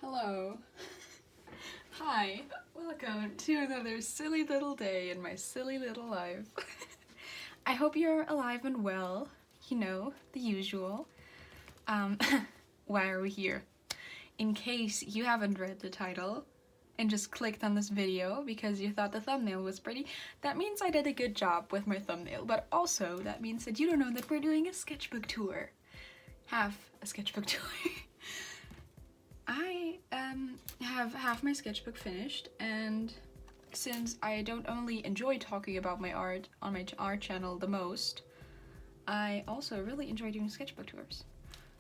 Hello. Hi. Welcome to another silly little day in my silly little life. I hope you're alive and well. You know, the usual. Why are we here? In case you haven't read the title and just clicked on this video because you thought the thumbnail was pretty, that means I did a good job with my thumbnail, but also that means that you don't know that we're doing a sketchbook tour. Half a sketchbook tour. I have half my sketchbook finished, and since I don't only enjoy talking about my art on my art channel the most, I also really enjoy doing sketchbook tours.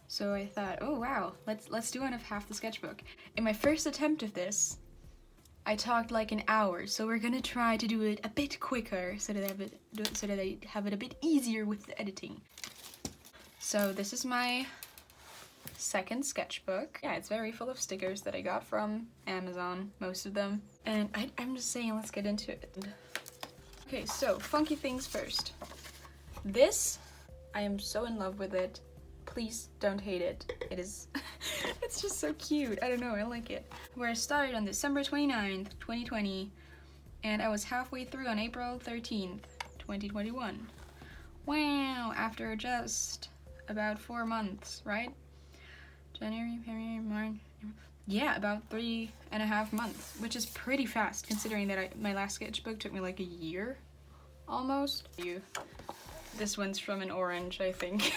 So I thought, oh wow, let's do one of half the sketchbook. In my first attempt of this, I talked like an hour, so we're gonna try to do it a bit quicker so that I have it a bit easier with the editing. So this is my second sketchbook. Yeah, it's very full of stickers that I got from Amazon, most of them. And I'm just saying, let's get into it. Okay, so funky things first. This, I am so in love with it. Please don't hate it. It is, it's just so cute. I don't know, I like it. Where I started on December 29th, 2020, and I was halfway through on April 13th, 2021. Wow, after just about 4 months, right? January, February, March. Yeah, about 3.5 months, which is pretty fast considering that my last sketchbook took me like a year, almost. This one's from an orange, I think.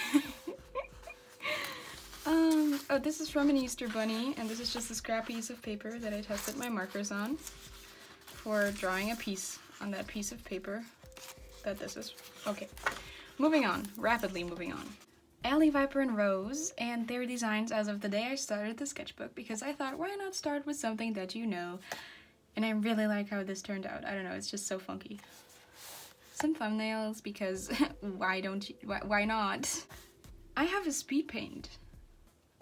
Oh, this is from an Easter bunny, and this is just a scrap piece of paper that I tested my markers on for drawing a piece on that piece of paper that this is. Okay, moving on, rapidly moving on. Alley, Viper, and Rose, and their designs as of the day I started the sketchbook, because I thought, why not start with something that you know? And I really like how this turned out. I don't know, it's just so funky. Some thumbnails, because why not? I have a speed paint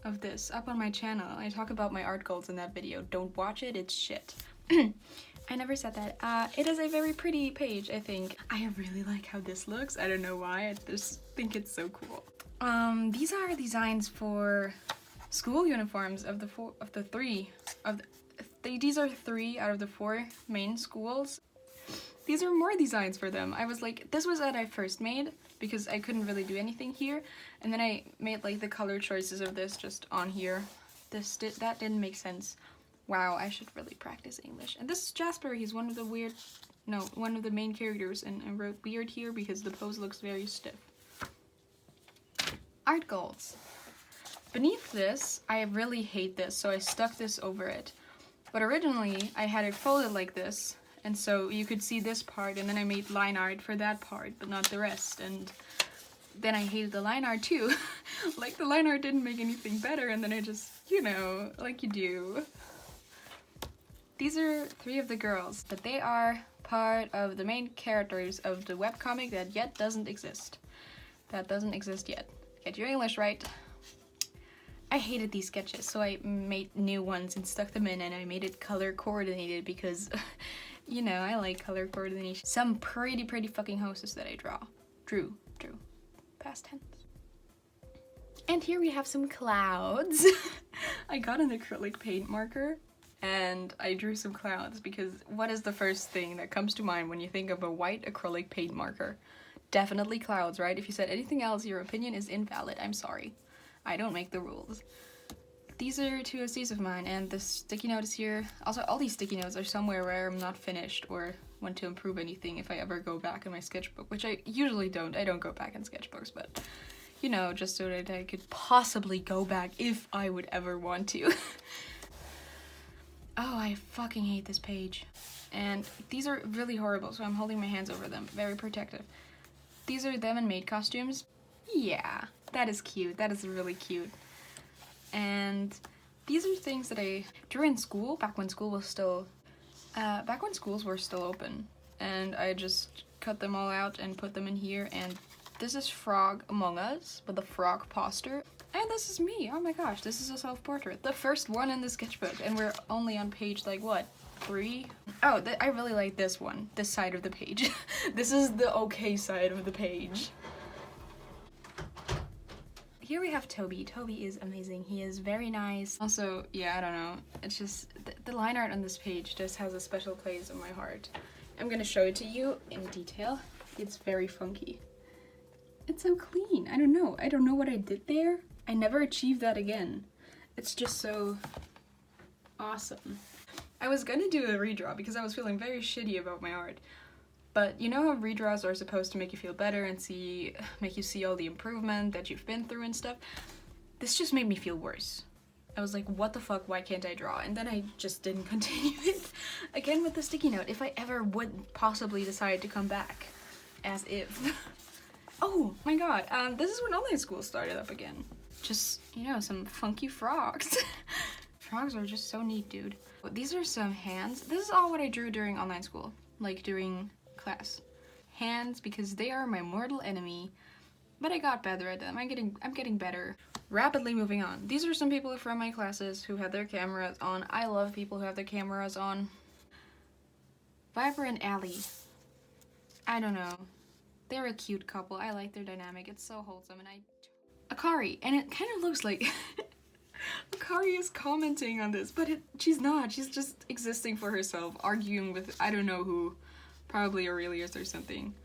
of this up on my channel. I talk about my art goals in that video. Don't watch it, it's shit. I never said that. It is a very pretty page, I think. I really like how this looks. I don't know why, I just think it's so cool. These are designs for school uniforms of these are 3 out of the 4 main schools. These are more designs for them. I was like, this was what I first made because I couldn't really do anything here, and then I made like the color choices of this just on here. That didn't make sense. Wow, I should really practice English. And this is Jasper. He's one of the main characters, and I wrote weird here because the pose looks very stiff. Art goals. Beneath this, I really hate this, so I stuck this over it. But originally, I had it folded like this, and so you could see this part, and then I made line art for that part, but not the rest. And then I hated the line art too. Like, the line art didn't make anything better, and then I just, you know, like you do. These are 3 of the girls, but they are part of the main characters of the webcomic that yet doesn't exist. That doesn't exist yet. Get your English right. I hated these sketches, so I made new ones and stuck them in, and I made it color coordinated because, you know, I like color coordination. Some pretty fucking houses that I drew. Past tense. And here we have some clouds. I got an acrylic paint marker and I drew some clouds because what is the first thing that comes to mind when you think of a white acrylic paint marker? Definitely clouds, right? If you said anything else, your opinion is invalid. I'm sorry. I don't make the rules. These are 2 OCs of mine, and the sticky note is here. Also, all these sticky notes are somewhere where I'm not finished or want to improve anything if I ever go back in my sketchbook, which I usually don't. I don't go back in sketchbooks, but, you know, just so that I could possibly go back if I would ever want to. Oh, I fucking hate this page. And these are really horrible, so I'm holding my hands over them. Very protective. These are them in maid costumes. Yeah, that is cute. That is really cute. And these are things that I drew in school, back when schools were still open. And I just cut them all out and put them in here. And this is Frog Among Us with the frog poster. And this is me. Oh my gosh, this is a self-portrait. The first one in the sketchbook. And we're only on page, like, what? 3? Oh, I really like this one, this side of the page. This is the okay side of the page. here we have Toby. Toby is amazing. He is very nice. Also, yeah, I don't know. It's just, the line art on this page just has a special place in my heart. I'm gonna show it to you in detail. It's very funky. It's so clean. I don't know. I don't know what I did there. I never achieved that again. It's just so awesome. I was gonna do a redraw because I was feeling very shitty about my art. But you know how redraws are supposed to make you feel better and make you see all the improvement that you've been through and stuff? This just made me feel worse. I was like, what the fuck, why can't I draw? And then I just didn't continue it. Again with the sticky note, if I ever would possibly decide to come back. As if. Oh my god, this is when online school started up again. Just, you know, some funky frogs. Frogs are just so neat, dude. These are some hands. This is all what I drew during online school. Like during class. Hands, because they are my mortal enemy, but I got better at them. I'm getting better. Rapidly moving on. These are some people from my classes who had their cameras on. I love people who have their cameras on. Viper and Allie. I don't know. They're a cute couple. I like their dynamic. It's so wholesome. And Akari, and it kind of looks like Akari is commenting on this, but she's not. She's just existing for herself, arguing with I don't know who. Probably Aurelius or something.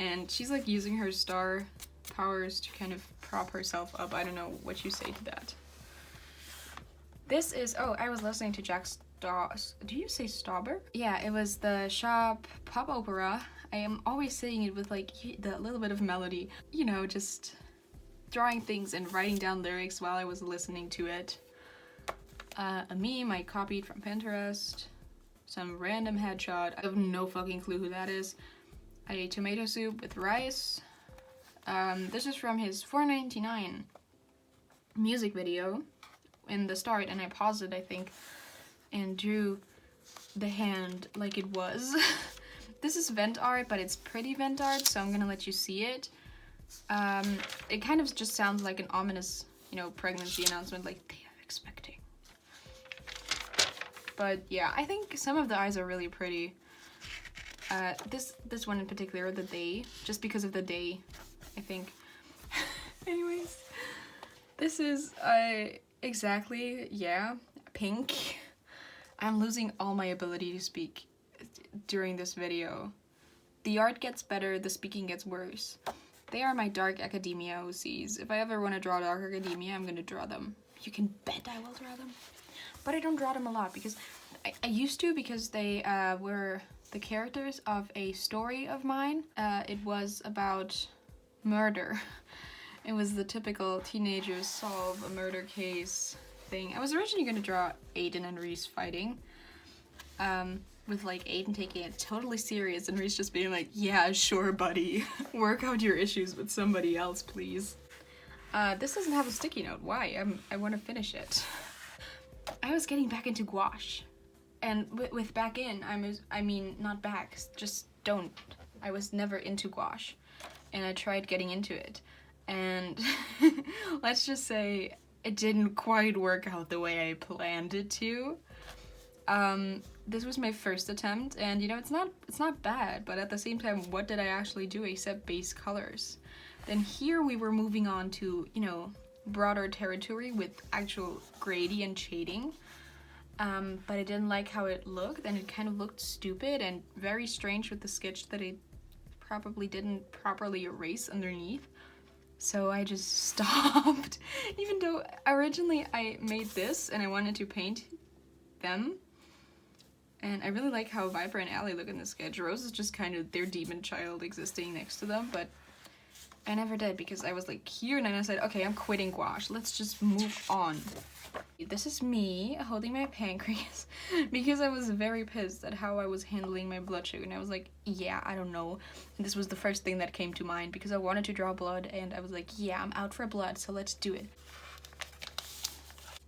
And she's like using her star powers to kind of prop herself up. I don't know what you say to that. This is, oh, I was listening to Jack do you say Stauber? Yeah, it was the shop pop opera. I am always saying it with like the little bit of melody. You know, just drawing things and writing down lyrics while I was listening to it. A meme I copied from Pinterest. Some random headshot. I have no fucking clue who that is. I ate tomato soup with rice. This is from his $4.99 music video in the start, and I paused it, I think, and drew the hand like it was. This is vent art, but it's pretty vent art, so I'm gonna let you see it. It kind of just sounds like an ominous, you know, pregnancy announcement, like they are expecting. But yeah, I think some of the eyes are really pretty. This one in particular, the day, just because of the day, I think. Anyways, this is exactly, yeah, pink. I'm losing all my ability to speak during this video. The art gets better, the speaking gets worse. They are my dark Academia Ocs. If I ever want to draw dark Academia, I'm gonna draw them. You can bet I will draw them. But I don't draw them a lot because I used to, because they were the characters of a story of mine. It was about murder. It was the typical teenagers solve a murder case thing. I was originally going to draw Aiden and Reese fighting, with like Aiden taking it totally serious and Reese just being like, yeah, sure, buddy. Work out your issues with somebody else, please. This doesn't have a sticky note. Why? I want to finish it. I was getting back into gouache, and with back in, I mean not back, just don't. I was never into gouache, and I tried getting into it, and let's just say it didn't quite work out the way I planned it to. This was my first attempt, and you know, it's not bad, but at the same time, what did I actually do except base colors? Then here we were moving on to, you know, broader territory with actual gradient shading, but I didn't like how it looked, and it kind of looked stupid and very strange with the sketch that I probably didn't properly erase underneath, so I just stopped. Even though originally I made this and I wanted to paint them, and I really like how Viper and Allie look in the sketch. Rose is just kind of their demon child existing next to them, but I never did because I was like here, and then I said, okay, I'm quitting gouache. Let's just move on. This is me holding my pancreas because I was very pissed at how I was handling my blood sugar, and I was like, yeah, I don't know. And this was the first thing that came to mind because I wanted to draw blood, and I was like, yeah, I'm out for blood, so let's do it.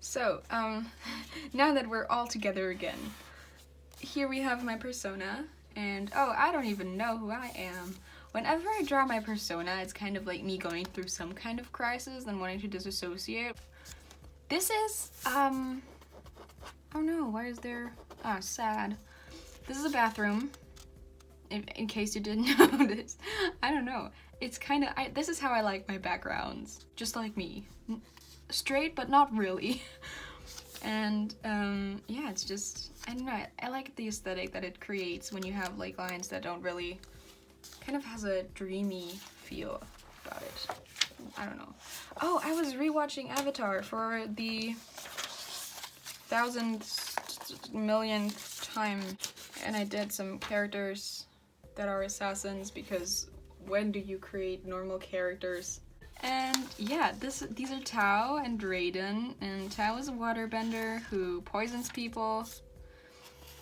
So, now that we're all together again, here we have my persona, and oh, I don't even know who I am. Whenever I draw my persona, it's kind of like me going through some kind of crisis and wanting to disassociate. This is, oh no, why is there, sad. This is a bathroom, in case you didn't notice. I don't know. it's kind of, this is how I like my backgrounds, just like me. Straight, but not really. And yeah, it's just, I don't know, I like the aesthetic that it creates when you have like lines that don't really, kind of has a dreamy feel about it. I don't know. Oh, I was rewatching Avatar for the 1000th millionth time, and I did some characters that are assassins, because when do you create normal characters? And yeah, these are Tao and Raiden, and Tao is a waterbender who poisons people,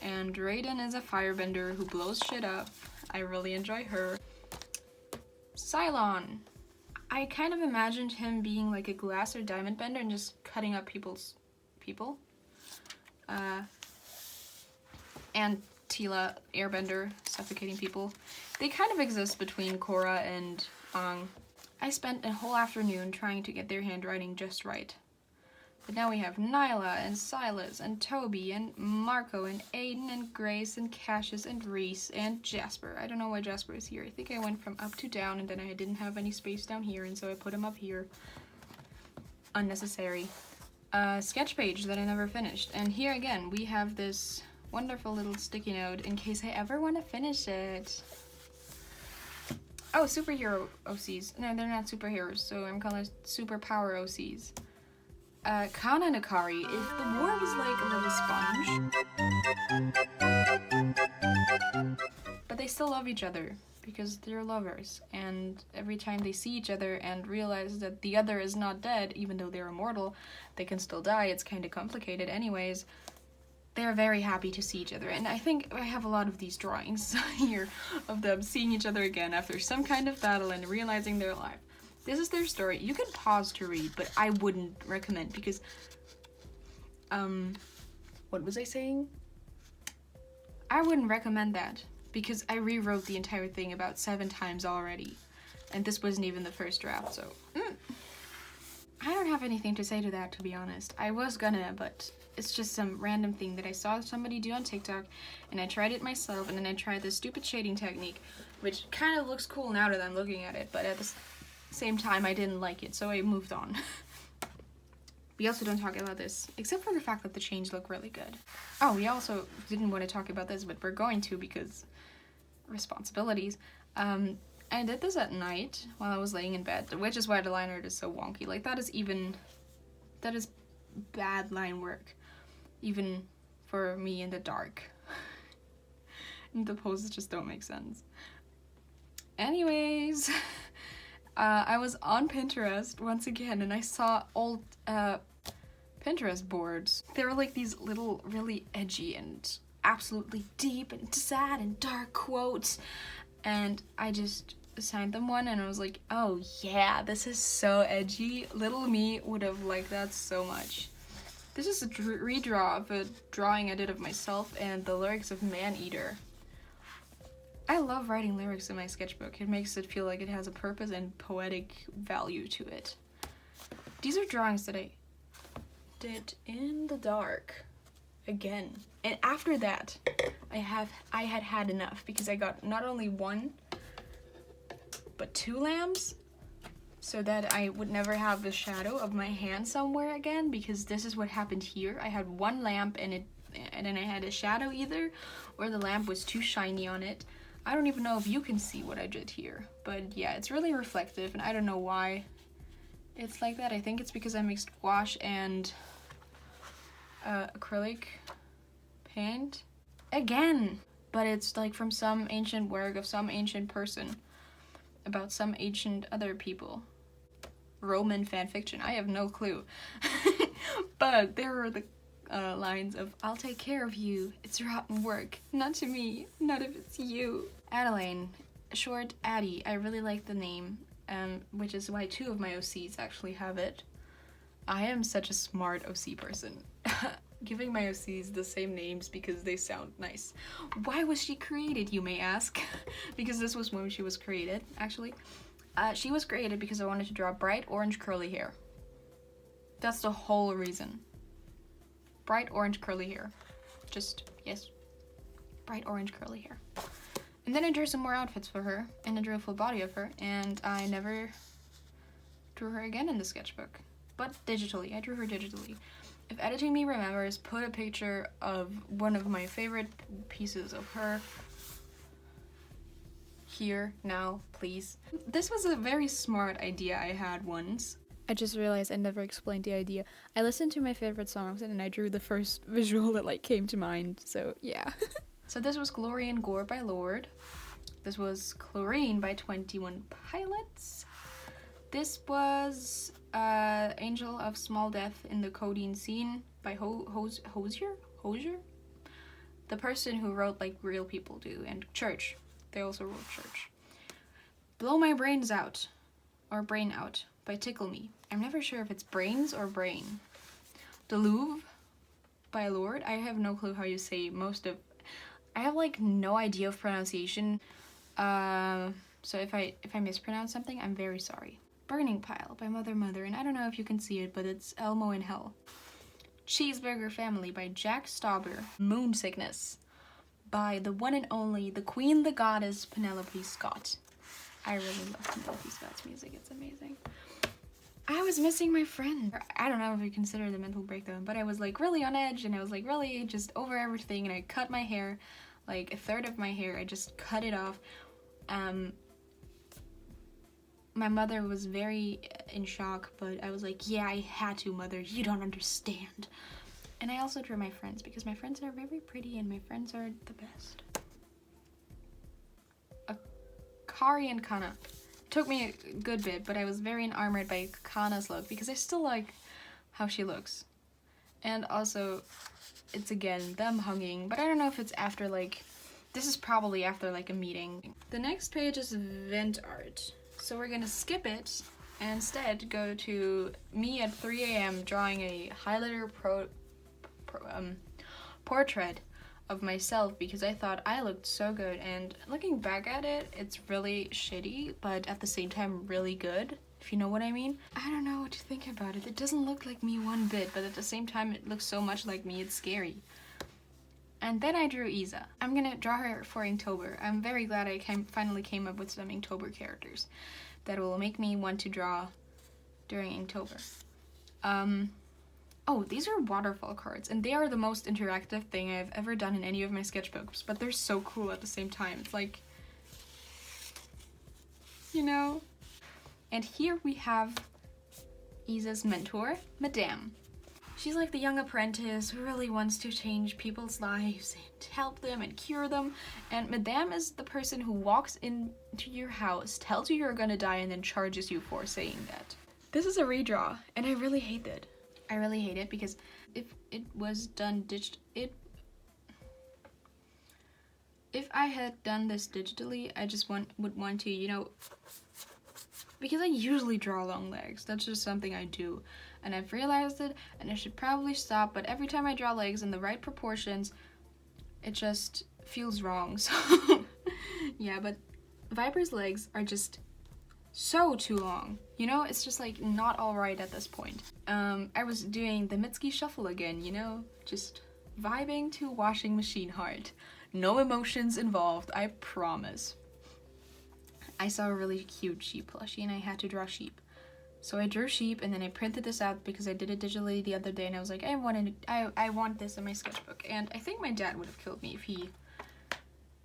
and Raiden is a firebender who blows shit up. I really enjoy her. Cylon. I kind of imagined him being like a glass or diamond bender and just cutting up people. And Tila, airbender, suffocating people. They kind of exist between Korra and Aang. I spent a whole afternoon trying to get their handwriting just right. But now we have Nyla and Silas and Toby and Marco and Aiden and Grace and Cassius and Reese and Jasper. I don't know why Jasper is here. I think I went from up to down, and then I didn't have any space down here, and so I put him up here. Unnecessary. Sketch page that I never finished. And here again, we have this wonderful little sticky note in case I ever want to finish it. Oh, superhero OCs. No, they're not superheroes, so I'm calling it superpower OCs. Kana and Akari, if the war was like a little sponge, but they still love each other because they're lovers, and every time they see each other and realize that the other is not dead, even though they're immortal, they can still die. It's kind of complicated anyways. They're very happy to see each other, and I think I have a lot of these drawings here of them seeing each other again after some kind of battle and realizing they're alive. This is their story. You can pause to read, but I wouldn't recommend, because what was I saying? I wouldn't recommend that because I rewrote the entire thing about 7 times already, and this wasn't even the first draft, so I don't have anything to say to that, to be honest. I was gonna, but it's just some random thing that I saw somebody do on TikTok, and I tried it myself, and then I tried this stupid shading technique, which kind of looks cool now that I'm looking at it, but at the same time I didn't like it, so I moved on. We also don't talk about this, except for the fact that the chains look really good. Oh, we also didn't want to talk about this, but we're going to because responsibilities. I did this at night while I was laying in bed, which is why the line art is so wonky. Like, that is bad line work, even for me in the dark. And the poses just don't make sense. Anyways, I was on Pinterest once again, and I saw old Pinterest boards. They were like these little really edgy and absolutely deep and sad and dark quotes, and I just assigned them one, and I was like, oh yeah, this is so edgy. Little me would have liked that so much. This is a redraw of a drawing I did of myself and the lyrics of Man-Eater. I love writing lyrics in my sketchbook. It makes it feel like it has a purpose and poetic value to it. These are drawings that I did in the dark again. And after that, I had enough, because I got not only 1, but 2 lamps, so that I would never have the shadow of my hand somewhere again, because this is what happened here. I had 1 lamp and then I had a shadow either, or the lamp was too shiny on it. I don't even know if you can see what I did here, but yeah, it's really reflective, and I don't know why it's like that. I think it's because I mixed gouache and acrylic paint again, but it's like from some ancient work of some ancient person about some ancient other people. Roman fanfiction, I have no clue. But there were the lines of, I'll take care of you, it's rotten work, not to me, not if it's you. Adeline, short Addie, I really like the name, which is why 2 of my OCs actually have it. I am such a smart OC person. Giving my OCs the same names because they sound nice. Why was she created, you may ask? Because this was when she was created, actually. She was created because I wanted to draw bright orange curly hair. That's the whole reason. Bright orange curly hair. Just, yes. Bright orange curly hair. And then I drew some more outfits for her, and I drew a full body of her, and I never drew her again in the sketchbook. But digitally, I drew her digitally. If editing me remembers, put a picture of one of my favorite pieces of her here, now, please. This was a very smart idea I had once. I just realized I never explained the idea. I listened to my favorite songs and then I drew the first visual that like came to mind, so yeah. So this was Glory and Gore by Lorde. This was Chlorine by 21 Pilots. This was Angel of Small Death in the Codeine Scene by Hosier? The person who wrote like Real People Do, and Church. They also wrote Church. Blow My Brains Out, or Brain Out, by Tickle Me. I'm never sure if it's brains or brain. The Louvre by Lorde. I have no clue how you say most of... I have like no idea of pronunciation. So if I mispronounce something, I'm very sorry. Burning Pile by Mother, and I don't know if you can see it, but it's Elmo in Hell. Cheeseburger Family by Jack Stauber. Moon Sickness by the one and only, the queen, the goddess, Penelope Scott. I really love Penelope Scott's music, it's amazing. I was missing my friend. I don't know if you consider the mental breakdown, but I was like really on edge and I was like really just over everything, and I cut my hair, like a third of my hair, I just cut it off. My mother was very in shock, but I was like, yeah, I had to, Mother, you don't understand. And I also drew my friends, because my friends are very pretty and my friends are the best. Kari and Kana. Took me a good bit, but I was very enamored by Kana's look, because I still like how she looks. And also, it's again, them hugging, but I don't know if it's after like, this is probably after like a meeting. The next page is vent art. So we're gonna skip it and instead go to me at 3 a.m. drawing a highlighter portrait of myself, because I thought I looked so good, and looking back at it, it's really shitty, but at the same time really good, if you know what I mean. I don't know what to think about it. It doesn't look like me one bit, but at the same time it looks so much like me, it's scary. And then I drew Isa. I'm gonna draw her for Inktober. I'm very glad I finally came up with some Inktober characters that will make me want to draw during Inktober. Oh, these are waterfall cards, and they are the most interactive thing I've ever done in any of my sketchbooks, but they're so cool at the same time. It's like, you know? And here we have Isa's mentor, Madame. She's like the young apprentice who really wants to change people's lives and help them and cure them. And Madame is the person who walks into your house, tells you you're gonna die, and then charges you for saying that. This is a redraw, and I really hate it. I really hate it because if it was done if I had done this digitally, I just would want to, you know, because I usually draw long legs. That's just something I do. And I've realized it, and I should probably stop, but every time I draw legs in the right proportions, it just feels wrong. So, yeah, but Viper's legs are just so too long. You know, it's just like not all right at this point. I was doing the Mitski shuffle again, you know, just vibing to Washing Machine Heart. No emotions involved, I promise. I saw a really cute sheep plushie and I had to draw sheep. So I drew sheep, and then I printed this out because I did it digitally the other day, and I was like, I want this in my sketchbook. And I think my dad would have killed me if he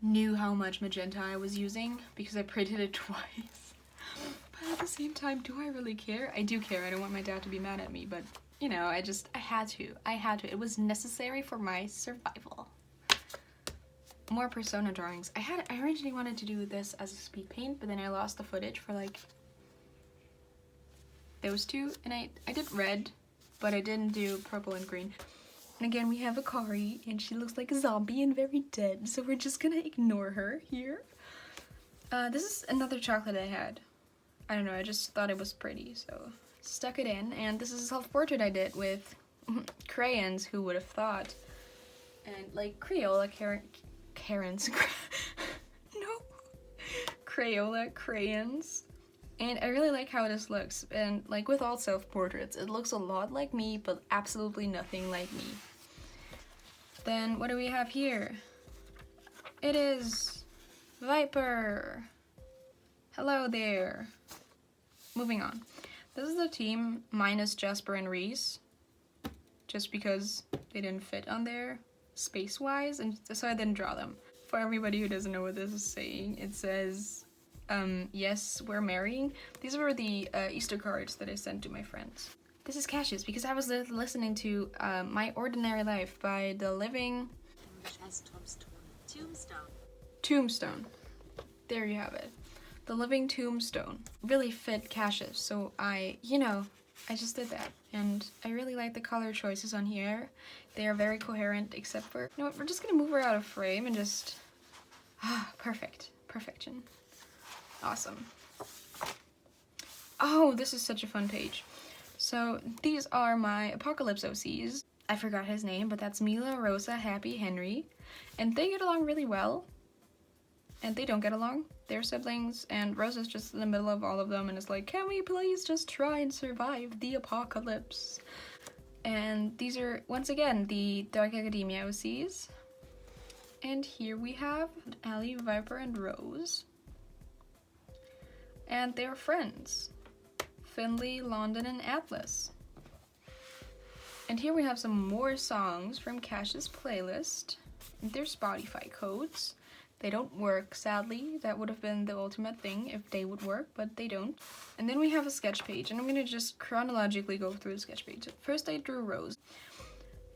knew how much magenta I was using, because I printed it twice. But at the same time, do I really care? I do care. I don't want my dad to be mad at me, but you know, I had to. It was necessary for my survival. More Persona drawings. I originally wanted to do this as a speed paint, but then I lost the footage for like those two, and I did red, but I didn't do purple and green. And again, we have Akari, and she looks like a zombie and very dead, so we're just gonna ignore her here. This is another chocolate I had. I don't know, I just thought it was pretty, so stuck it in. And this is a self-portrait I did with crayons, who would have thought. And like Crayola Crayola crayons. And I really like how this looks, and like with all self-portraits, it looks a lot like me, but absolutely nothing like me. Then what do we have here? It is Viper! Hello there. Moving on. This is the team minus Jasper and Reese. Just because they didn't fit on there space-wise, and so I didn't draw them. For everybody who doesn't know what this is saying, it says, yes, we're marrying. These were the Easter cards that I sent to my friends. This is Cassius, because I was listening to My Ordinary Life by The Living... Tombstone. There you have it. The Living Tombstone. Really fit Cassius, so I just did that. And I really like the color choices on here. They are very coherent, except for... You know what, we're just gonna move her out of frame and just... perfect. Perfection. Awesome. Oh, this is such a fun page. So, these are my Apocalypse OCs. I forgot his name, but that's Mila, Rosa, Happy, Henry. And they get along really well. And they don't get along. They're siblings, and Rosa's just in the middle of all of them and is like, can we please just try and survive the apocalypse? And these are, once again, the Dark Academia OCs. And here we have Allie, Viper, and Rose. And they're friends. Finley, London, and Atlas. And here we have some more songs from Cash's playlist. They're Spotify codes. They don't work, sadly. That would have been the ultimate thing if they would work, but they don't. And then we have a sketch page, and I'm gonna just chronologically go through the sketch page. First I drew Rose,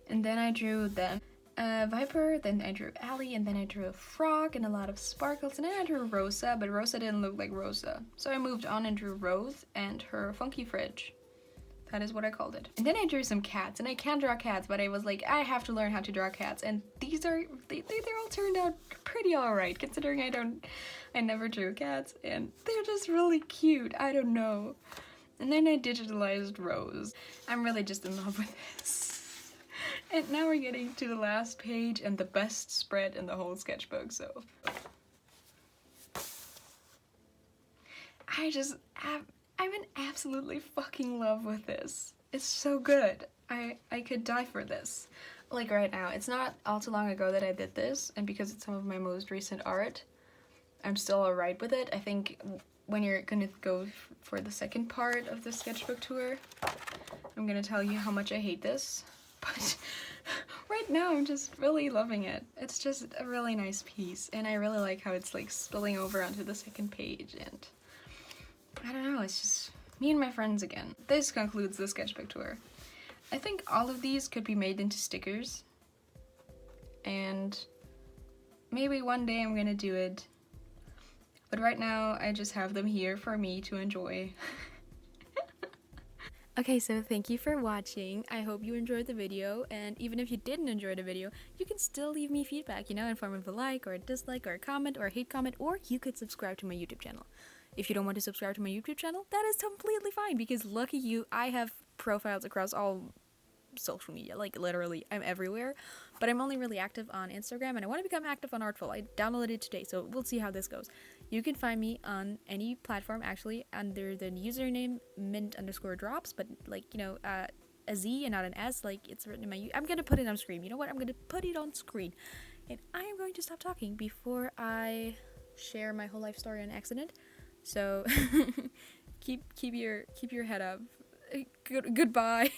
and then I drew them. Viper, then I drew Allie, and then I drew a frog and a lot of sparkles, and then I drew Rosa, but Rosa didn't look like Rosa. So I moved on and drew Rose and her funky fridge. That is what I called it. And then I drew some cats, and I can't draw cats, but I was like, I have to learn how to draw cats, and these are, they all turned out pretty alright, considering I never drew cats, and they're just really cute, I don't know. And then I digitalized Rose. I'm really just in love with this. And now we're getting to the last page and the best spread in the whole sketchbook, so. I'm in absolutely fucking love with this. It's so good. I could die for this. Like right now, it's not all too long ago that I did this, and because it's some of my most recent art, I'm still alright with it. I think when you're gonna go for the second part of the sketchbook tour, I'm gonna tell you how much I hate this. But right now I'm just really loving it. It's just a really nice piece, and I really like how it's like spilling over onto the second page, and I don't know, it's just me and my friends again. This concludes the sketchbook tour. I think all of these could be made into stickers, and maybe one day I'm gonna do it, but right now I just have them here for me to enjoy. Okay, so thank you for watching. I hope you enjoyed the video, and even if you didn't enjoy the video, you can still leave me feedback, in form of a like or a dislike or a comment or a hate comment, or you could subscribe to my YouTube channel. If you don't want to subscribe to my YouTube channel, that is completely fine, because lucky you, I have profiles across all social media, like literally, I'm everywhere, but I'm only really active on Instagram, and I want to become active on Artful. I downloaded it today, so we'll see how this goes. You can find me on any platform, actually, under the username mint_drops, but like, a Z and not an S, like it's written in my, I'm gonna put it on screen. You know what, I'm gonna put it on screen, and I am going to stop talking before I share my whole life story on accident. So keep your head up. Goodbye.